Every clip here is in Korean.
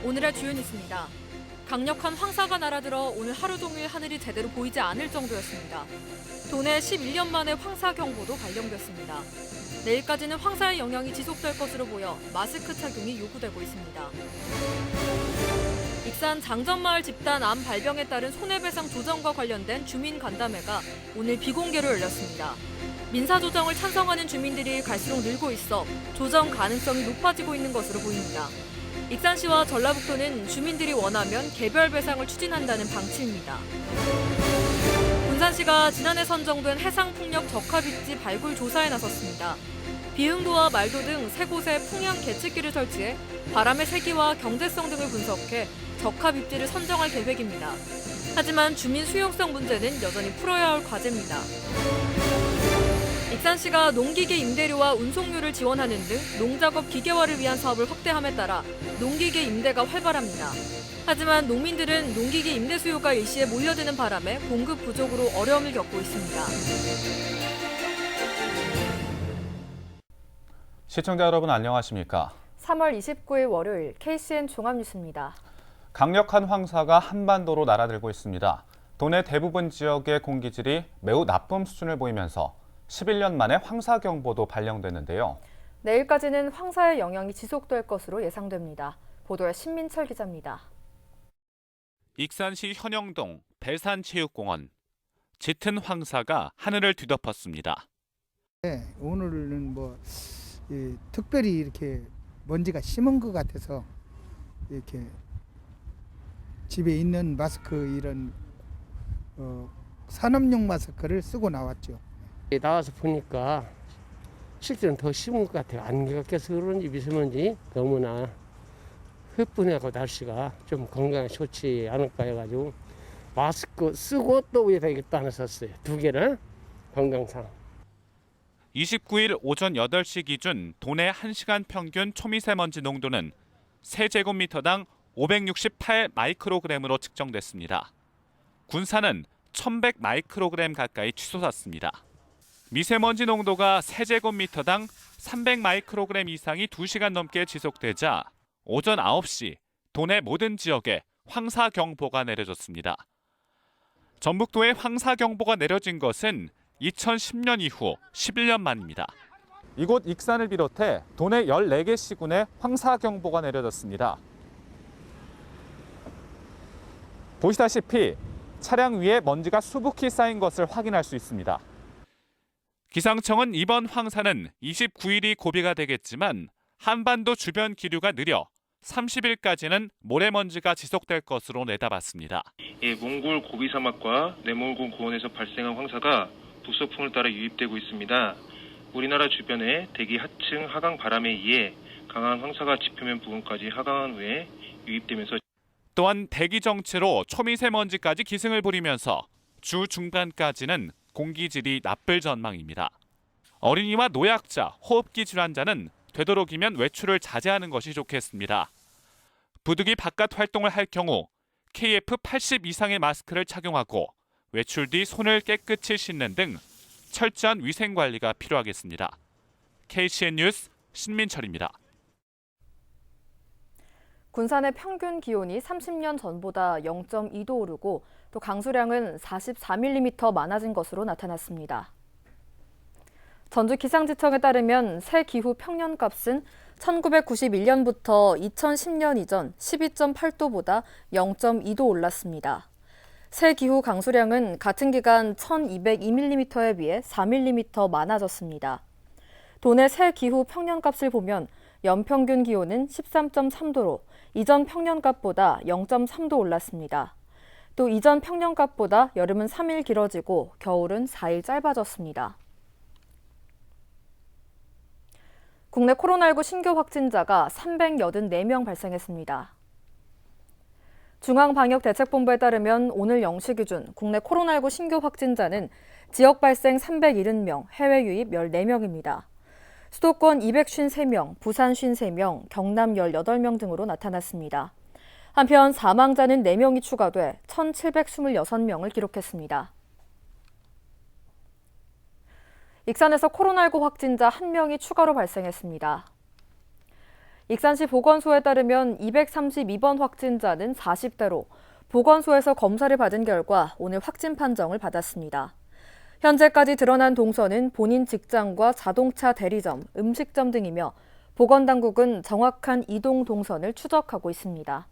오늘의 주요 뉴스입니다. 강력한 황사가 날아들어 오늘 하루 종일 하늘이 제대로 보이지 않을 정도였습니다. 도내 11년 만에 황사 경보도 발령됐습니다. 내일까지는 황사의 영향이 지속될 것으로 보여 마스크 착용이 요구되고 있습니다. 익산 장전마을 집단 암 발병에 따른 손해배상 조정과 관련된 주민 간담회가 오늘 비공개로 열렸습니다. 민사조정을 찬성하는 주민들이 갈수록 늘고 있어 조정 가능성이 높아지고 있는 것으로 보입니다. 익산시와 전라북도는 주민들이 원하면 개별 배상을 추진한다는 방침입니다. 군산시가 지난해 선정된 해상풍력 적합입지 발굴 조사에 나섰습니다. 비흥도와 말도 등 세 곳에 풍향 계측기를 설치해 바람의 세기와 경제성 등을 분석해 적합입지를 선정할 계획입니다. 하지만 주민 수용성 문제는 여전히 풀어야 할 과제입니다. 익산시가 농기계 임대료와 운송료를 지원하는 등 농작업 기계화를 위한 사업을 확대함에 따라 농기계 임대가 활발합니다. 하지만 농민들은 농기계 임대 수요가 일시에 몰려드는 바람에 공급 부족으로 어려움을 겪고 있습니다. 시청자 여러분 안녕하십니까? 3월 29일 월요일 KCN 종합뉴스입니다. 강력한 황사가 한반도로 날아들고 있습니다. 도내 대부분 지역의 공기질이 매우 나쁨 수준을 보이면서 11년 만에 황사경보도 발령됐는데요. 내일까지는 황사의 영향이 지속될 것으로 예상됩니다. 보도에 신민철 기자입니다. 익산시 현영동 배산체육공원. 짙은 황사가 하늘을 뒤덮었습니다. 네, 오늘은 특별히 이렇게 먼지가 심한 것 같아서 이렇게 집에 있는 마스크 이런 산업용 마스크를 쓰고 나왔죠. 나와서 보니까 실제는 더 심은 것 같아요. 안개가 껴서 그런지 미세먼지 너무나 흩뿌내고 날씨가 좀 건강에 좋지 않을까 해가지고 마스크 쓰고 또 위에다 이게 또 하나 썼어요. 두 개를 건강상. 29일 오전 8시 기준 도내 1시간 평균 초미세먼지 농도는 세제곱미터당 568 마이크로그램으로 측정됐습니다. 군산은 1100 마이크로그램 가까이 치솟았습니다. 미세먼지 농도가 세제곱미터당 300 마이크로그램 이상이 2시간 넘게 지속되자 오전 9시 도내 모든 지역에 황사경보가 내려졌습니다. 전북도에 황사경보가 내려진 것은 2010년 이후 11년 만입니다. 이곳 익산을 비롯해 도내 14개 시군에 황사경보가 내려졌습니다. 보시다시피 차량 위에 먼지가 수북히 쌓인 것을 확인할 수 있습니다. 기상청은 이번 황사는 29일이 고비가 되겠지만 한반도 주변 기류가 느려 30일까지는 모래먼지가 지속될 것으로 내다봤습니다. 몽골 고비 사막과 내몰곤 고원에서 발생한 황사가 북서풍을 따라 유입되고 있습니다. 우리나라 주변의 대기 하층 하강 바람에 의해 강한 황사가 지표면 부근까지 하강한 후에 유입되면서 또한 대기 정체로 초미세먼지까지 기승을 부리면서 주 중반까지는 공기질이 나쁠 전망입니다. 어린이와 노약자, 호흡기 질환자는 되도록이면 외출을 자제하는 것이 좋겠습니다. 부득이 바깥 활동을 할 경우 KF80 이상의 마스크를 착용하고 외출 뒤 손을 깨끗이 씻는 등 철저한 위생 관리가 필요하겠습니다. KCN 뉴스 신민철입니다. 군산의 평균 기온이 30년 전보다 0.2도 오르고 또 강수량은 44mm 많아진 것으로 나타났습니다. 전주기상지청에 따르면 새 기후 평년값은 1991년부터 2010년 이전 12.8도보다 0.2도 올랐습니다. 새 기후 강수량은 같은 기간 1202mm에 비해 4mm 많아졌습니다. 도내 새 기후 평년값을 보면 연평균 기온은 13.3도로 이전 평년값보다 0.3도 올랐습니다. 또 이전 평년값보다 여름은 3일 길어지고 겨울은 4일 짧아졌습니다. 국내 코로나19 신규 확진자가 384명 발생했습니다. 중앙방역대책본부에 따르면 오늘 0시 기준 국내 코로나19 신규 확진자는 지역 발생 370명, 해외 유입 14명입니다. 수도권 253명, 부산 53명, 경남 18명 등으로 나타났습니다. 한편 사망자는 4명이 추가돼 1,726명을 기록했습니다. 익산에서 코로나19 확진자 1명이 추가로 발생했습니다. 익산시 보건소에 따르면 232번 확진자는 40대로 보건소에서 검사를 받은 결과 오늘 확진 판정을 받았습니다. 현재까지 드러난 동선은 본인 직장과 자동차 대리점, 음식점 등이며 보건당국은 정확한 이동 동선을 추적하고 있습니다.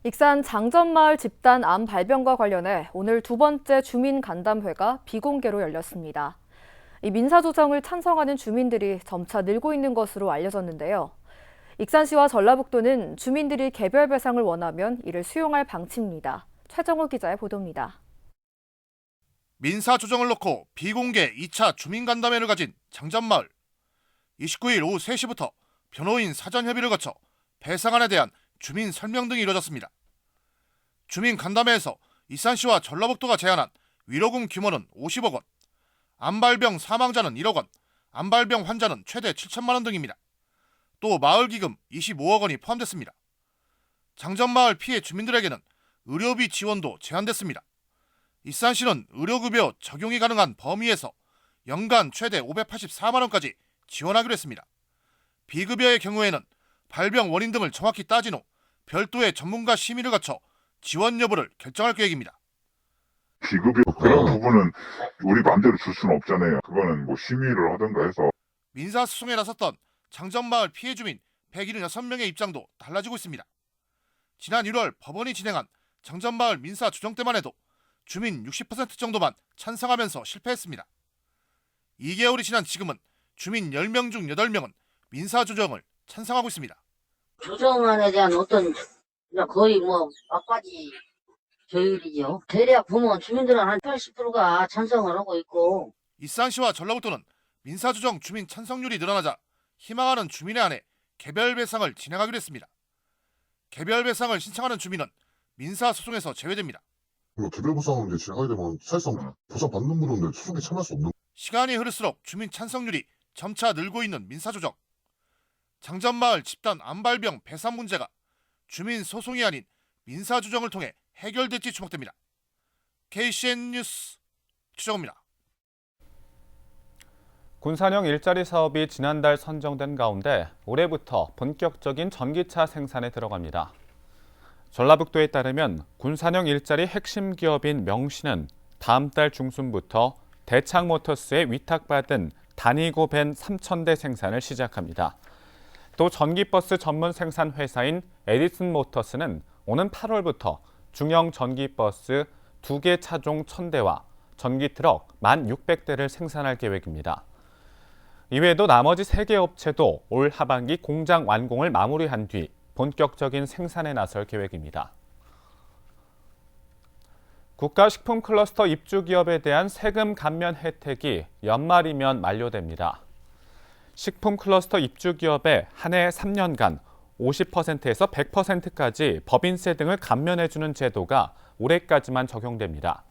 익산 장전마을 집단 암 발병과 관련해 오늘 두 번째 주민간담회가 비공개로 열렸습니다. 이 민사조정을 찬성하는 주민들이 점차 늘고 있는 것으로 알려졌는데요. 익산시와 전라북도는 주민들이 개별 배상을 원하면 이를 수용할 방침입니다. 최정호 기자의 보도입니다. 민사 조정을 놓고 비공개 2차 주민간담회를 가진 장전마을. 29일 오후 3시부터 변호인 사전 협의를 거쳐 배상안에 대한 주민 설명 등이 이뤄졌습니다. 주민간담회에서 익산시와 전라북도가 제안한 위로금 규모는 50억 원, 암발병 사망자는 1억 원, 암발병 환자는 최대 7천만 원 등입니다. 또 마을기금 25억 원이 포함됐습니다. 장전마을 피해 주민들에게는 의료비 지원도 제한됐습니다. 익산시는 의료급여 적용이 가능한 범위에서 연간 최대 584만 원까지 지원하기로 했습니다. 비급여의 경우에는 발병 원인 등을 정확히 따진 후 별도의 전문가 심의를 거쳐 지원 여부를 결정할 계획입니다. 비급여 그런 부분은 우리 마음대로 줄 수는 없잖아요. 그거는 뭐 심의를 하든가 해서. 민사소송에 나섰던 장전마을 피해 주민 176명의 입장도 달라지고 있습니다. 지난 1월 법원이 진행한 장전마을 민사 조정 때만 해도 주민 60% 정도만 찬성하면서 실패했습니다. 2개월이 지난 지금은 주민 10명 중 8명은 민사 조정을 찬성하고 있습니다. 조정안에 대한 어떤 거의 막바지 조율이죠. 대략 보면 주민들은 한 80%가 찬성을 하고 있고. 익산시와 전라북도는 민사 조정 주민 찬성률이 늘어나자 희망하는 주민에 한해 개별 배상을 진행하기로 했습니다. 개별 배상을 신청하는 주민은 민사 소송에서 제외됩니다. 개별 보상을 이제 진행하게 되면 사실상 보상 받는 분은 소송에 참여할 수 없는. 시간이 흐를수록 주민 찬성률이 점차 늘고 있는 민사 조정. 장전마을 집단 암발병 배상 문제가 주민 소송이 아닌 민사 조정을 통해 해결될지 주목됩니다. KCN 뉴스 최정호입니다. 군산형 일자리 사업이 지난달 선정된 가운데 올해부터 본격적인 전기차 생산에 들어갑니다. 전라북도에 따르면 군산형 일자리 핵심 기업인 명신은 다음 달 중순부터 대창모터스에 위탁받은 단위고 밴 3,000대 생산을 시작합니다. 또 전기버스 전문 생산 회사인 에디슨 모터스는 오는 8월부터 중형 전기버스 2개 차종 1,000대와 전기트럭 1,600대를 생산할 계획입니다. 이외에도 나머지 3개 업체도 올 하반기 공장 완공을 마무리한 뒤 본격적인 생산에 나설 계획입니다. 국가식품클러스터 입주기업에 대한 세금 감면 혜택이 연말이면 만료됩니다. 식품클러스터 입주기업에 한 해 3년간 50%에서 100%까지 법인세 등을 감면해주는 제도가 올해까지만 적용됩니다.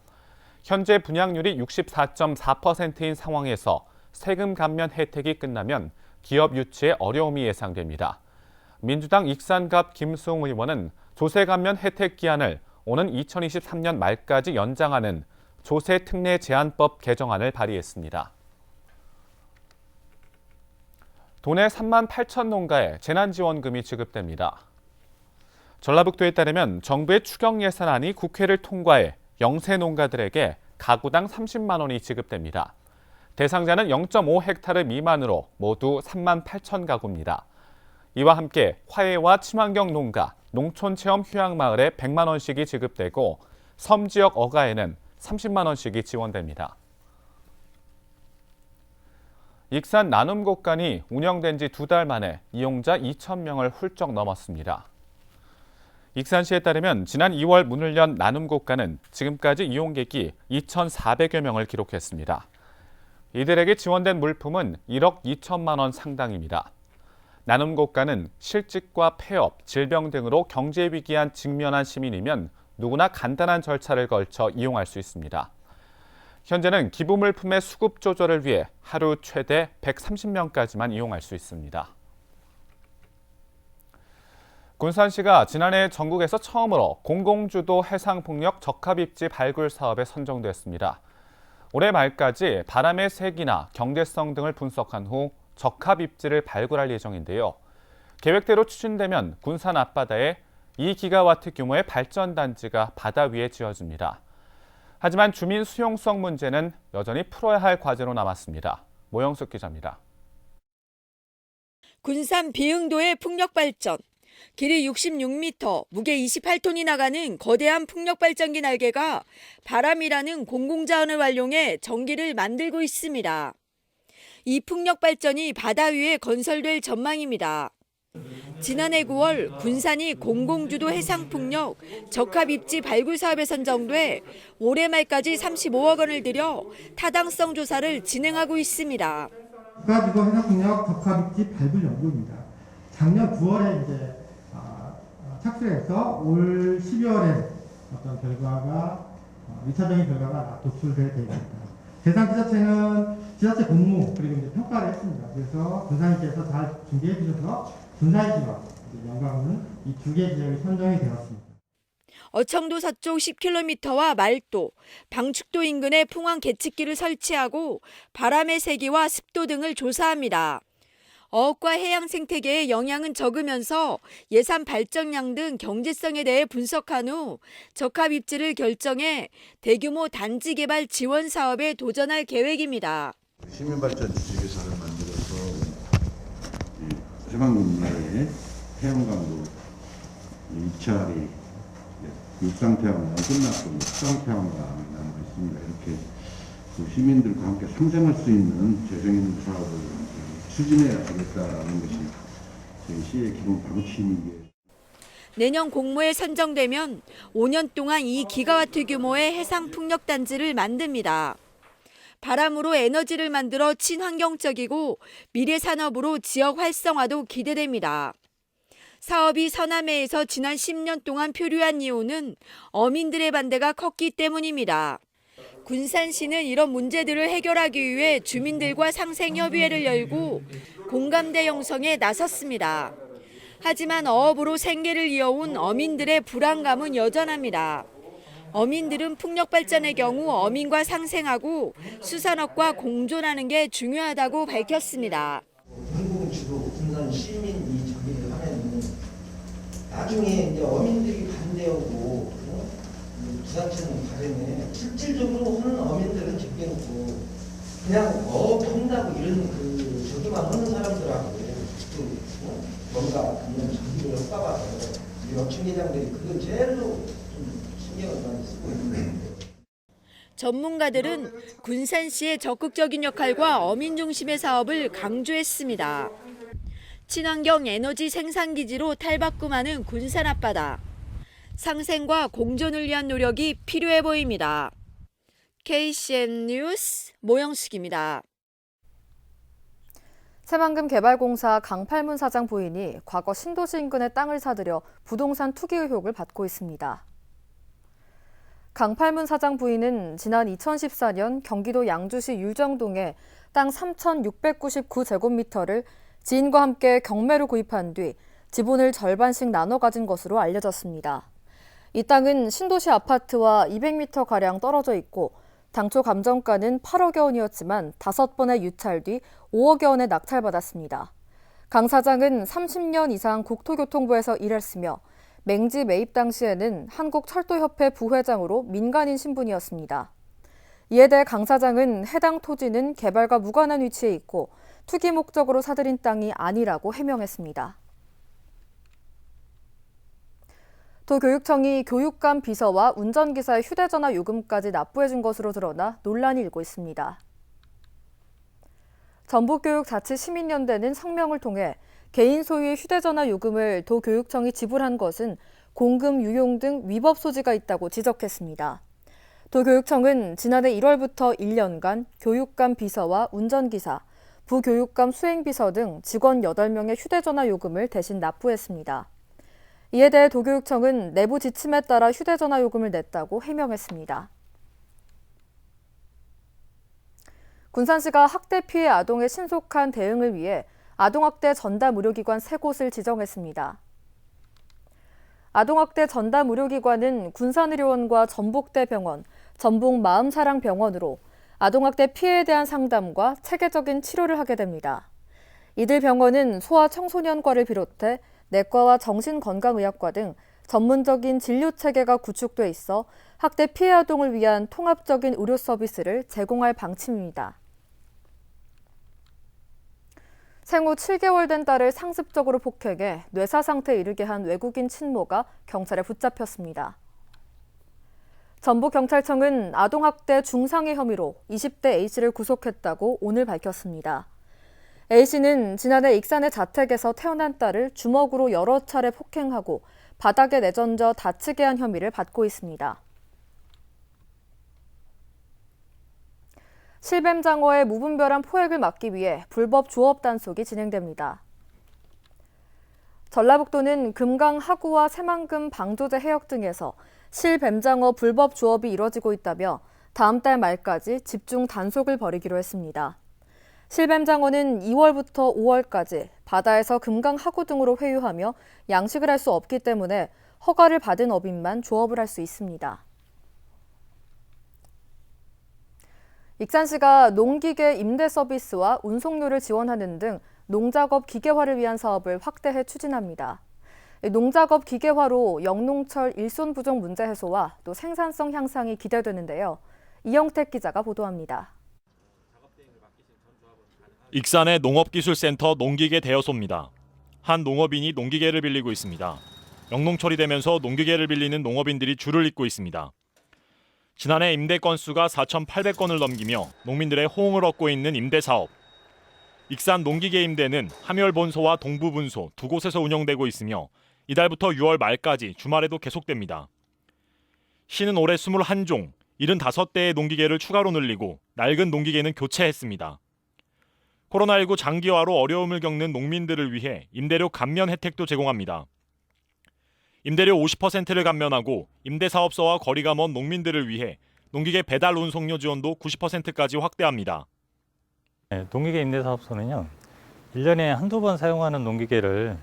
현재 분양률이 64.4%인 상황에서 세금 감면 혜택이 끝나면 기업 유치에 어려움이 예상됩니다. 민주당 익산갑 김수웅 의원은 조세 감면 혜택 기한을 오는 2023년 말까지 연장하는 조세 특례 제한법 개정안을 발의했습니다. 도내 3만 8천 농가에 재난지원금이 지급됩니다. 전라북도에 따르면 정부의 추경 예산안이 국회를 통과해 영세 농가들에게 가구당 30만 원이 지급됩니다. 대상자는 0.5헥타르 미만으로 모두 3만 8천 가구입니다. 이와 함께 화해와 친환경 농가, 농촌체험 휴양마을에 100만 원씩이 지급되고 섬 지역 어가에는 30만 원씩이 지원됩니다. 익산 나눔곡간이 운영된 지 2달 만에 이용자 2,000명을 훌쩍 넘었습니다. 익산시에 따르면 지난 2월 문을 연 나눔곡간은 지금까지 이용객이 2,400여 명을 기록했습니다. 이들에게 지원된 물품은 1억 2천만 원 상당입니다. 나눔곡간은 실직과 폐업, 질병 등으로 경제 위기에 직면한 시민이면 누구나 간단한 절차를 걸쳐 이용할 수 있습니다. 현재는 기부 물품의 수급 조절을 위해 하루 최대 130명까지만 이용할 수 있습니다. 군산시가 지난해 전국에서 처음으로 공공주도 해상폭력 적합입지 발굴 사업에 선정됐습니다. 올해 말까지 바람의 색이나 경제성 등을 분석한 후 적합 입지를 발굴할 예정인데요. 계획대로 추진되면 군산 앞바다에 2기가와트 규모의 발전단지가 바다 위에 지어집니다. 하지만 주민 수용성 문제는 여전히 풀어야 할 과제로 남았습니다. 모영숙 기자입니다. 군산 비흥도의 풍력발전. 길이 66m, 무게 28톤이 나가는 거대한 풍력발전기 날개가 바람이라는 공공자원을 활용해 전기를 만들고 있습니다. 이 풍력발전이 바다 위에 건설될 전망입니다. 지난해 9월 군산이 공공주도 해상풍력 적합입지 발굴 사업에 선정돼 올해 말까지 35억 원을 들여 타당성 조사를 진행하고 있습니다. 국가주도 해상풍력 적합입지 발굴 연구입니다. 작년 9월에 이제 착수해서 올 12월에 어떤 결과가 1차적인 결과가 도출될 계획입니다. 대상 지자체 공모 그리고 이제 평가를 했습니다. 그래서 군산시에서 잘 준비해 주셔서 군산 지역 영광은 이 두 개 지역이 선정이 되었습니다. 어청도 서쪽 10km와 말도, 방축도 인근에 풍황 계측기를 설치하고 바람의 세기와 습도 등을 조사합니다. 어업과 해양 생태계에 영향은 적으면서 예산 발전량 등 경제성에 대해 분석한 후 적합 입지를 결정해 대규모 단지 개발 지원 사업에 도전할 계획입니다. 시민발전 주식회사를 만들어서 해방군내에 태양광도 입찰이 육상태양광 끝났고 수상태양광 남아 있습니다. 이렇게 시민들과 함께 상생할 수 있는 재정 있는 사업을 추진해야 되겠다라는 것이 저희 시의 기본 방침이기에. 내년 공모에 선정되면 5년 동안 2기가와트 규모의 해상 풍력 단지를 만듭니다. 바람으로 에너지를 만들어 친환경적이고 미래 산업으로 지역 활성화도 기대됩니다. 사업이 서남해에서 지난 10년 동안 표류한 이유는 어민들의 반대가 컸기 때문입니다. 군산시는 이런 문제들을 해결하기 위해 주민들과 상생협의회를 열고 공감대 형성에 나섰습니다. 하지만 어업으로 생계를 이어온 어민들의 불안감은 여전합니다. 어민들은 풍력발전의 경우 어민과 상생하고 수산업과 공존하는 게 중요하다고 밝혔습니다. 공공주도 군산 시민 이 저기를 하면 나중에 이제 어민들이 반대하고 부사체는 다르네. 실질적으로 하는 어민들은 제껴놓고 그냥 한다고 이런 저기만 하는 사람들하고 뭔가 그냥 저기를 엇박아서 우리 업체계장들이 그걸 제일로 좀 신경을 많이 쓰고 있는데. 전문가들은 군산시의 적극적인 역할과 어민 중심의 사업을 강조했습니다. 친환경 에너지 생산기지로 탈바꿈하는 군산 앞바다. 상생과 공존을 위한 노력이 필요해 보입니다. KCN 뉴스 모영숙입니다. 새만금개발공사 강팔문 사장 부인이 과거 신도시 인근의 땅을 사들여 부동산 투기 의혹을 받고 있습니다. 강팔문 사장 부인은 지난 2014년 경기도 양주시 율정동에 땅 3,699제곱미터를 지인과 함께 경매로 구입한 뒤 지분을 절반씩 나눠 가진 것으로 알려졌습니다. 이 땅은 신도시 아파트와 200m가량 떨어져 있고 당초 감정가는 8억여 원이었지만 5번의 유찰 뒤 5억여 원에 낙찰받았습니다. 강 사장은 30년 이상 국토교통부에서 일했으며 맹지 매입 당시에는 한국철도협회 부회장으로 민간인 신분이었습니다. 이에 대해 강 사장은 해당 토지는 개발과 무관한 위치에 있고 투기 목적으로 사들인 땅이 아니라고 해명했습니다. 도교육청이 교육감 비서와 운전기사의 휴대전화 요금까지 납부해준 것으로 드러나 논란이 일고 있습니다. 전북교육자치시민연대는 성명을 통해 개인 소유의 휴대전화 요금을 도교육청이 지불한 것은 공금 유용 등 위법 소지가 있다고 지적했습니다. 도교육청은 지난해 1월부터 1년간 교육감 비서와 운전기사, 부교육감 수행비서 등 직원 8명의 휴대전화 요금을 대신 납부했습니다. 이에 대해 도교육청은 내부 지침에 따라 휴대전화 요금을 냈다고 해명했습니다. 군산시가 학대 피해 아동의 신속한 대응을 위해 아동학대 전담 의료기관 3곳을 지정했습니다. 아동학대 전담 의료기관은 군산의료원과 전북대병원, 전북마음사랑병원으로 아동학대 피해에 대한 상담과 체계적인 치료를 하게 됩니다. 이들 병원은 소아청소년과를 비롯해 내과와 정신건강의학과 등 전문적인 진료 체계가 구축돼 있어 학대 피해 아동을 위한 통합적인 의료 서비스를 제공할 방침입니다. 생후 7개월 된 딸을 상습적으로 폭행해 뇌사 상태에 이르게 한 외국인 친모가 경찰에 붙잡혔습니다. 전북경찰청은 아동학대 중상해 혐의로 20대 A씨를 구속했다고 오늘 밝혔습니다. A씨는 지난해 익산의 자택에서 태어난 딸을 주먹으로 여러 차례 폭행하고 바닥에 내던져 다치게 한 혐의를 받고 있습니다. 실뱀장어의 무분별한 포획을 막기 위해 불법 조업 단속이 진행됩니다. 전라북도는 금강 하구와 새만금 방조제 해역 등에서 실뱀장어 불법 조업이 이뤄지고 있다며 다음 달 말까지 집중 단속을 벌이기로 했습니다. 실뱀장어는 2월부터 5월까지 바다에서 금강 하구 등으로 회유하며 양식을 할 수 없기 때문에 허가를 받은 어민만 조업을 할 수 있습니다. 익산시가 농기계 임대 서비스와 운송료를 지원하는 등 농작업 기계화를 위한 사업을 확대해 추진합니다. 농작업 기계화로 영농철 일손 부족 문제 해소와 또 생산성 향상이 기대되는데요. 이영택 기자가 보도합니다. 익산의 농업기술센터 농기계 대여소입니다. 한 농업인이 농기계를 빌리고 있습니다. 영농철이 되면서 농기계를 빌리는 농업인들이 줄을 잇고 있습니다. 지난해 임대 건수가 4,800건을 넘기며 농민들의 호응을 얻고 있는 임대 사업. 익산 농기계 임대는 함열본소와 동부분소 두 곳에서 운영되고 있으며 이달부터 6월 말까지 주말에도 계속됩니다. 시는 올해 21종, 75대의 농기계를 추가로 늘리고 낡은 농기계는 교체했습니다. 코로나19 장기화로 어려움을 겪는 농민들을 위해 임대료 감면 혜택도 제공합니다. 임대료 50%를 감면하고 임대사업소와 거리가 먼 농민들을 위해 농기계 배달 운송료 지원도 90%까지 확대합니다. 농기계 임대사업소는요, 1년에 한두 번 사용하는 농기계를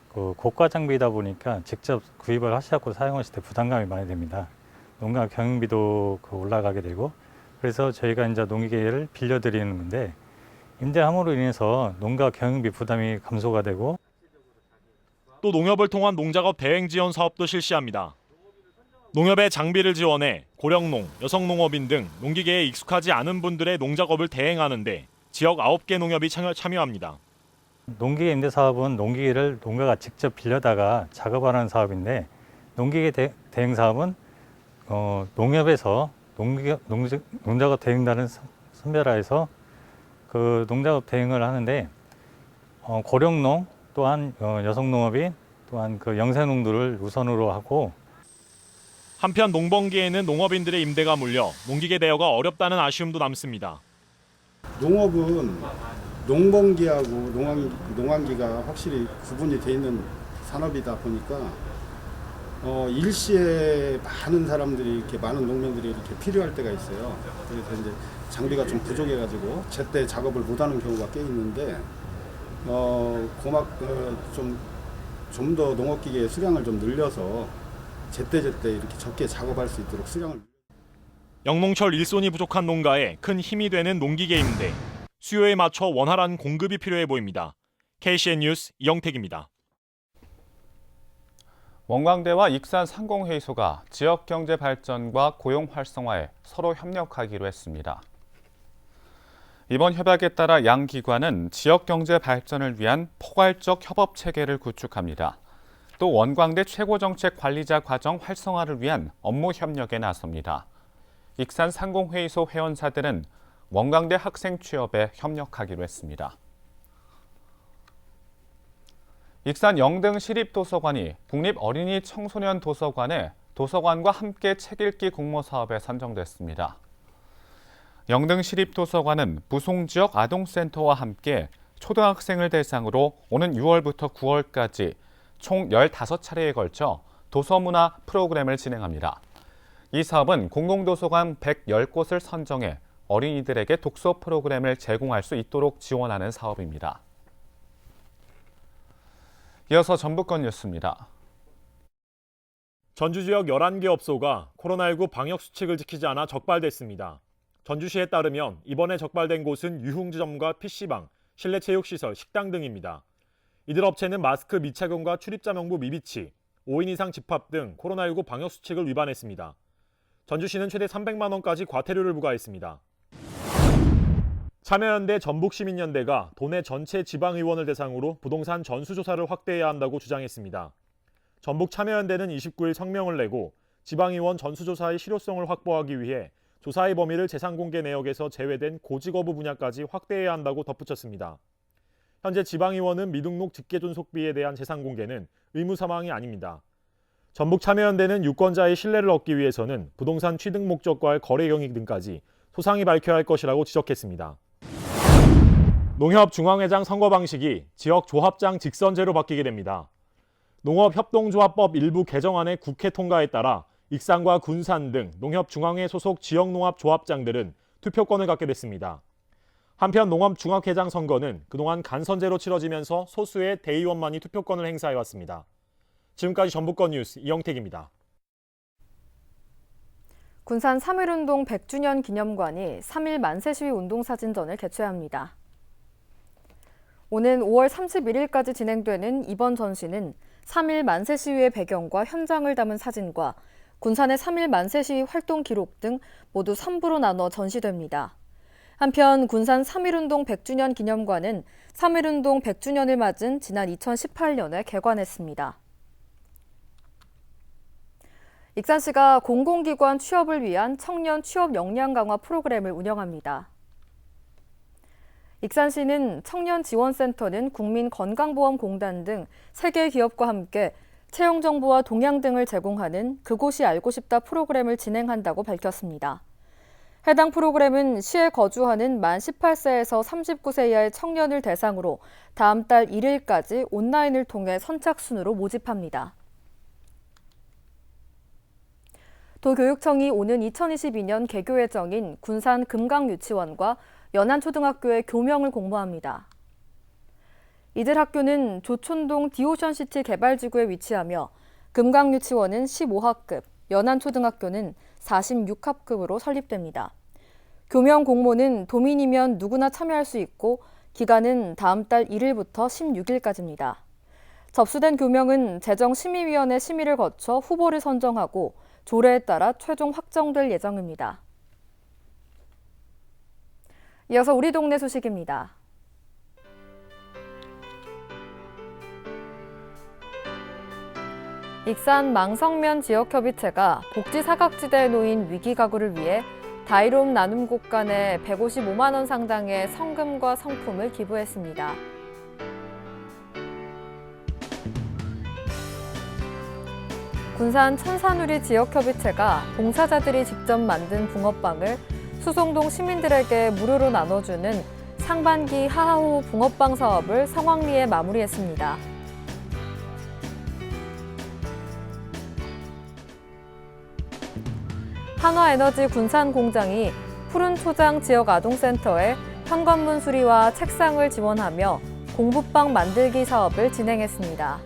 고가 장비이다 보니까 직접 구입을 하셔서 사용하실 때 부담감이 많이 됩니다. 농가 경영비도 올라가게 되고, 그래서 저희가 이제 농기계를 빌려드리는 건데, 임대함으로 인해서 농가 경영비 부담이 감소가 되고, 또 농협을 통한 농작업 대행 지원 사업도 실시합니다. 농협의 장비를 지원해 고령농, 여성농업인 등 농기계에 익숙하지 않은 분들의 농작업을 대행하는데 지역 9개 농협이 참여합니다. 농기계 임대 사업은 농기계를 농가가 직접 빌려다가 작업하는 사업인데, 농기계 대행 사업은 농협에서 농작업 대행단을 선별해서 그 농작업 대행을 하는데, 고령농 또한 여성농업인 또한 그 영세농들을 우선으로 하고, 한편 농번기에는 농업인들의 임대가 몰려 농기계 대여가 어렵다는 아쉬움도 남습니다. 농업은 농번기하고 농한기가 확실히 구분이 돼 있는 산업이다 보니까 일시에 많은 사람들이 이렇게 많은 농민들이 이렇게 필요할 때가 있어요. 그래서 이제 장비가 좀 부족해가지고 제때 작업을 못하는 경우가 꽤 있는데 좀 더 농업기계 수량을 좀 늘려서 제때 이렇게 적게 작업할 수 있도록 수량을. 영농철 일손이 부족한 농가에 큰 힘이 되는 농기계 임대. 수요에 맞춰 원활한 공급이 필요해 보입니다. KCN 뉴스 이영택입니다. 원광대와 익산 상공회의소가 지역 경제 발전과 고용 활성화에 서로 협력하기로 했습니다. 이번 협약에 따라 양 기관은 지역 경제 발전을 위한 포괄적 협업 체계를 구축합니다. 또 원광대 최고정책 관리자 과정 활성화를 위한 업무 협력에 나섭니다. 익산 상공회의소 회원사들은 원광대 학생 취업에 협력하기로 했습니다. 익산 영등 시립도서관이 국립어린이 청소년 도서관에 도서관과 함께 책 읽기 공모 사업에 선정됐습니다. 영등 시립도서관은 부송 지역 아동센터와 함께 초등학생을 대상으로 오는 6월부터 9월까지 총 15차례에 걸쳐 도서문화 프로그램을 진행합니다. 이 사업은 공공도서관 110곳을 선정해 어린이들에게 독서 프로그램을 제공할 수 있도록 지원하는 사업입니다. 이어서 전북권 뉴스입니다. 전주 지역 11개 업소가 코로나19 방역 수칙을 지키지 않아 적발됐습니다. 전주시에 따르면 이번에 적발된 곳은 유흥지점과 PC방, 실내 체육시설, 식당 등입니다. 이들 업체는 마스크 미착용과 출입자 명부 미비치, 5인 이상 집합 등 코로나19 방역수칙을 위반했습니다. 전주시는 최대 300만 원까지 과태료를 부과했습니다. 참여연대 전북시민연대가 도내 전체 지방의원을 대상으로 부동산 전수조사를 확대해야 한다고 주장했습니다. 전북참여연대는 29일 성명을 내고 지방의원 전수조사의 실효성을 확보하기 위해 조사의 범위를 재산공개 내역에서 제외된 고지거부 분야까지 확대해야 한다고 덧붙였습니다. 현재 지방의원은 미등록 직계존속비에 대한 재산공개는 의무사항이 아닙니다. 전북참여연대는 유권자의 신뢰를 얻기 위해서는 부동산 취득 목적과의 거래 경위 등까지 소상히 밝혀야 할 것이라고 지적했습니다. 농협중앙회장 선거 방식이 지역 조합장 직선제로 바뀌게 됩니다. 농업협동조합법 일부 개정안의 국회 통과에 따라 익산과 군산 등 농협중앙회 소속 지역농합조합장들은 투표권을 갖게 됐습니다. 한편 농업중앙회장 선거는 그동안 간선제로 치러지면서 소수의 대의원만이 투표권을 행사해왔습니다. 지금까지 전북권 뉴스 이영택입니다. 군산 3.1운동 100주년 기념관이 3.1 만세시위 운동사진전을 개최합니다. 오는 5월 31일까지 진행되는 이번 전시는 3.1 만세시위의 배경과 현장을 담은 사진과 군산의 3.1 만세시위 활동 기록 등 모두 3부로 나눠 전시됩니다. 한편 군산 3.1운동 100주년 기념관은 3.1운동 100주년을 맞은 지난 2018년에 개관했습니다. 익산시가 공공기관 취업을 위한 청년 취업 역량 강화 프로그램을 운영합니다. 익산시는 청년지원센터는 국민건강보험공단 등 3개 기업과 함께 채용정보와 동향 등을 제공하는 그곳이 알고 싶다 프로그램을 진행한다고 밝혔습니다. 해당 프로그램은 시에 거주하는 만 18세에서 39세 이하의 청년을 대상으로 다음 달 1일까지 온라인을 통해 선착순으로 모집합니다. 도교육청이 오는 2022년 개교 예정인 군산 금강유치원과 연안초등학교의 교명을 공모합니다. 이들 학교는 조촌동 디오션시티 개발지구에 위치하며 금강유치원은 15학급, 연안초등학교는 46학급으로 설립됩니다. 교명 공모는 도민이면 누구나 참여할 수 있고 기간은 다음 달 1일부터 16일까지입니다. 접수된 교명은 재정심의위원회 심의를 거쳐 후보를 선정하고 조례에 따라 최종 확정될 예정입니다. 이어서 우리 동네 소식입니다. 익산 망성면 지역협의체가 복지사각지대에 놓인 위기가구를 위해 다이롬 나눔 곳간에 155만 원 상당의 성금과 성품을 기부했습니다. 군산 천산우리 지역협의체가 봉사자들이 직접 만든 붕어빵을 수송동 시민들에게 무료로 나눠주는 상반기 하하호 붕어빵 사업을 성황리에 마무리했습니다. 한화에너지 군산 공장이 푸른초장 지역 아동센터에 현관문 수리와 책상을 지원하며 공부방 만들기 사업을 진행했습니다.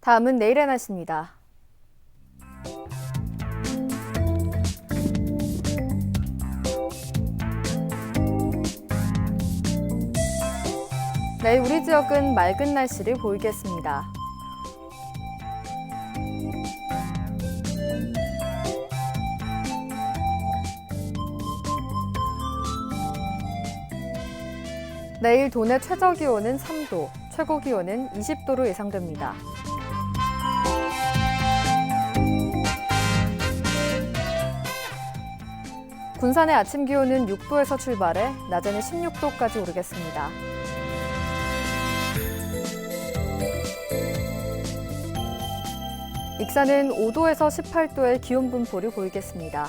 다음은 내일의 날씨입니다. 내일 우리 지역은 맑은 날씨를 보이겠습니다. 내일 도내 최저기온은 3도, 최고기온은 20도로 예상됩니다. 군산의 아침 기온은 6도에서 출발해 낮에는 16도까지 오르겠습니다. 익산은 5도에서 18도의 기온 분포를 보이겠습니다.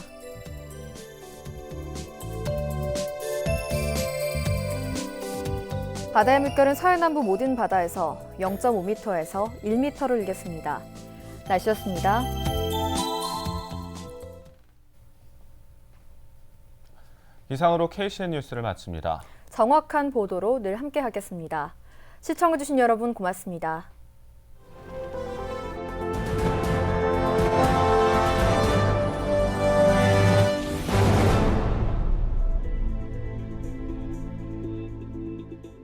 바다의 물결은 서해남부 모든 바다에서 0.5m에서 1m를 일겠습니다. 날씨였습니다. 이상으로 KCN 뉴스를 마칩니다. 정확한 보도로 늘 함께하겠습니다. 시청해주신 여러분 고맙습니다.